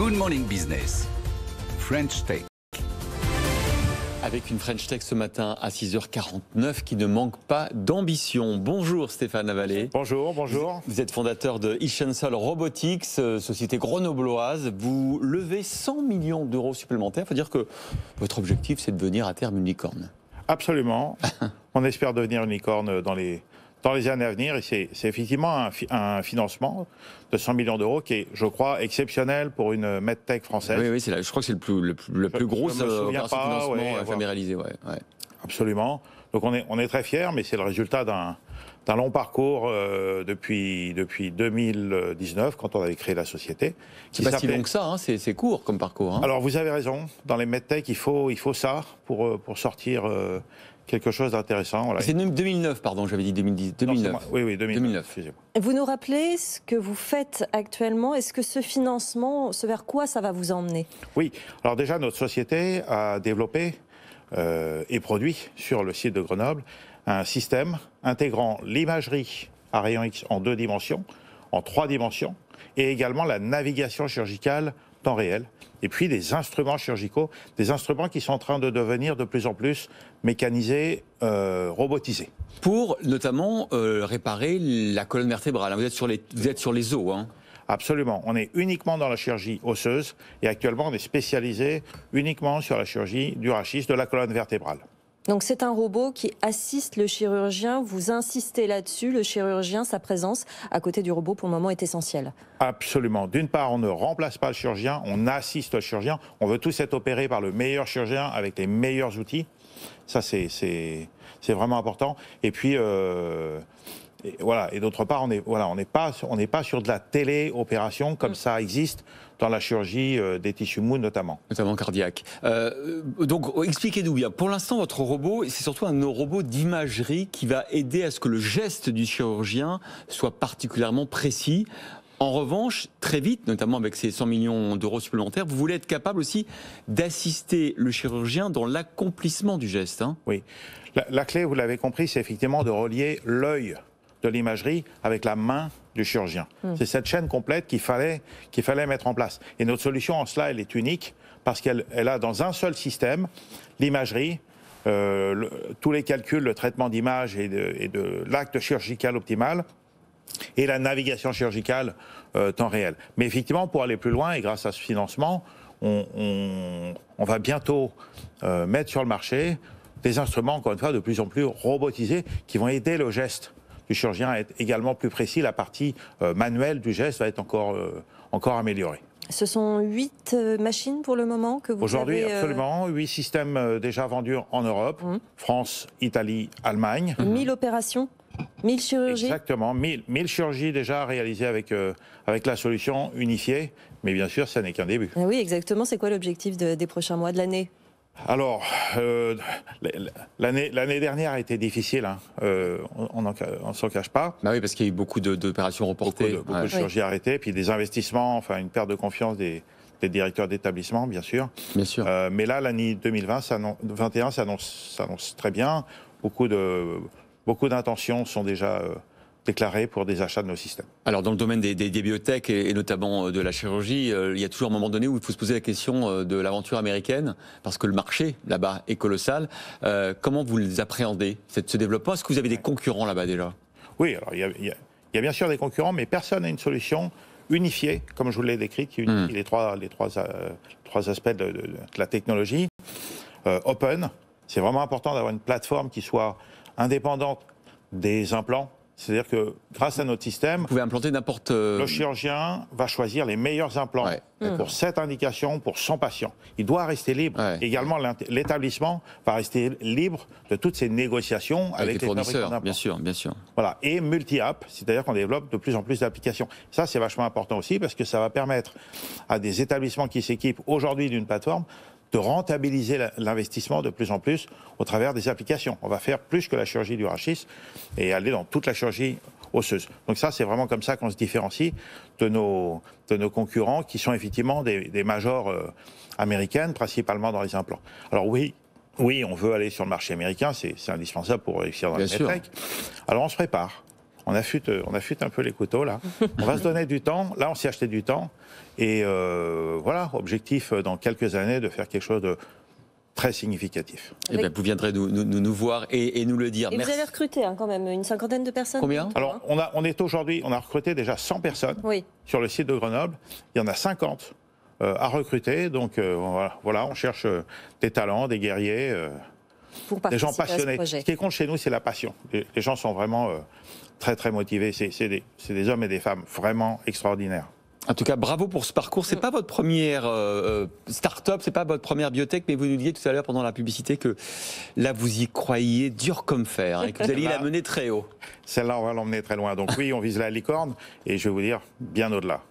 Good Morning Business, French Tech. Avec une French Tech ce matin à 6h49 qui ne manque pas d'ambition. Bonjour Stéphane Lavalée. Bonjour, bonjour. Vous êtes fondateur de eChancel Robotics, société grenobloise. Vous levez 100 millions d'euros supplémentaires. Il faut dire que votre objectif, c'est de devenir à terme une licorne. Absolument. On espère devenir une licorne dans les années à venir. Et c'est effectivement un financement de 100 millions d'euros qui est, je crois, exceptionnel pour une medtech française. Oui, je crois que c'est le plus gros opération de financement jamais réalisé. Ouais. Absolument. Donc on est très fiers, mais c'est le résultat d'un long parcours depuis 2019, quand on avait créé la société. C'est pas si long que ça, hein, c'est court comme parcours. Hein. Alors vous avez raison, dans les medtech, il faut ça pour sortir quelque chose d'intéressant. Voilà. C'est 2009, pardon, j'avais dit 2010. 2009. Non, oui, 2009. Vous nous rappelez ce que vous faites actuellement? Est-ce que ce financement, vers quoi ça va vous emmener? Oui, alors déjà notre société a développé et produit sur le site de Grenoble un système intégrant l'imagerie à rayon X en 2 dimensions, en 3 dimensions, et également la navigation chirurgicale temps réel, et puis des instruments chirurgicaux, des instruments qui sont en train de devenir de plus en plus mécanisés, robotisés. Pour notamment réparer la colonne vertébrale. Vous êtes sur les os. Hein. Absolument. On est uniquement dans la chirurgie osseuse, et actuellement on est spécialisé uniquement sur la chirurgie du rachis, de la colonne vertébrale. Donc c'est un robot qui assiste le chirurgien, vous insistez là-dessus, le chirurgien, sa présence à côté du robot pour le moment est essentielle. Absolument. D'une part, on ne remplace pas le chirurgien, on assiste le chirurgien, on veut tous être opérés par le meilleur chirurgien avec les meilleurs outils. Ça c'est vraiment important. Et puis voilà. Et d'autre part, on n'est pas sur de la téléopération comme ça existe dans la chirurgie des tissus mous notamment. Notamment cardiaque. Donc expliquez-nous bien. Pour l'instant, votre robot, c'est surtout un robot d'imagerie qui va aider à ce que le geste du chirurgien soit particulièrement précis. En revanche, très vite, notamment avec ces 100 millions d'euros supplémentaires, vous voulez être capable aussi d'assister le chirurgien dans l'accomplissement du geste. Hein. Oui. La clé, vous l'avez compris, c'est effectivement de relier l'œil de l'imagerie avec la main du chirurgien. C'est cette chaîne complète qu'il fallait mettre en place. Et notre solution en cela, elle est unique parce qu'elle a dans un seul système l'imagerie, tous les calculs, le traitement d'image et de l'acte chirurgical optimal et la navigation chirurgicale temps réel. Mais effectivement, pour aller plus loin et grâce à ce financement, on va bientôt mettre sur le marché des instruments, encore une fois, de plus en plus robotisés qui vont aider le geste du chirurgien à être également plus précis. La partie manuelle du geste va être encore améliorée. Ce sont 8 machines pour le moment que vous avez... Aujourd'hui, absolument. 8 systèmes déjà vendus en Europe. France, Italie, Allemagne. 1000 opérations, 1000 chirurgies. Exactement. 1000 chirurgies déjà réalisées avec la solution unifiée. Mais bien sûr, ça n'est qu'un début. Oui, exactement. C'est quoi l'objectif des prochains mois, de l'année ? Alors, l'année dernière a été difficile, hein. On ne s'en cache pas. Bah oui, parce qu'il y a eu beaucoup d'opérations reportées. Beaucoup de chirurgies arrêtées, puis des investissements, enfin une perte de confiance des directeurs d'établissement, bien sûr. Bien sûr. Mais là, l'année 2021 s'annonce très bien. Beaucoup d'intentions sont déjà déclarés pour des achats de nos systèmes. Alors dans le domaine des biotech et notamment de la chirurgie, il y a toujours un moment donné où il faut se poser la question de l'aventure américaine, parce que le marché là-bas est colossal. Comment vous les appréhendez, ce développement? Est-ce que vous avez des concurrents là-bas déjà? Oui, alors il y a bien sûr des concurrents, mais personne n'a une solution unifiée, comme je vous l'ai décrite, qui unifie les trois aspects de la technologie. Open, c'est vraiment important d'avoir une plateforme qui soit indépendante des implants. C'est-à-dire que grâce à notre système, vous pouvez implanter n'importe... Le chirurgien va choisir les meilleurs implants pour cette indication, pour son patient. Il doit rester libre. Également, l'établissement va rester libre de toutes ces négociations avec les fournisseurs. Bien sûr. Voilà. Et multi-app, c'est-à-dire qu'on développe de plus en plus d'applications. Ça, c'est vachement important aussi parce que ça va permettre à des établissements qui s'équipent aujourd'hui d'une plateforme de rentabiliser l'investissement de plus en plus au travers des applications. On va faire plus que la chirurgie du rachis et aller dans toute la chirurgie osseuse. Donc ça, c'est vraiment comme ça qu'on se différencie de nos concurrents qui sont effectivement des majors américaines, principalement dans les implants. Alors oui, on veut aller sur le marché américain, c'est indispensable pour réussir dans la medtech. Alors on se prépare. on affûte un peu les couteaux là. On va se donner du temps. Là, on s'y achetait du temps. Et voilà, objectif dans quelques années de faire quelque chose de très significatif. Eh bien, vous viendrez nous voir et nous le dire. Et Merci. vous allez recruter quand même une cinquantaine de personnes. Combien ? Alors, on a recruté déjà 100 personnes Oui. sur le site de Grenoble. Il y en a 50 à recruter. Donc voilà, on cherche des talents, des guerriers, Pour des gens participer à ce passionnés. projet. Ce qui compte chez nous, c'est la passion. Les gens sont vraiment très très motivés. C'est des hommes et des femmes vraiment extraordinaires. En tout cas, bravo pour ce parcours. C'est pas votre première start-up, c'est pas votre première biotech, mais vous nous disiez tout à l'heure pendant la publicité que là, vous y croyez dur comme fer et que vous alliez la mener très haut. Celle-là, on va l'emmener très loin. Donc oui, on vise la licorne et je vais vous dire bien au-delà.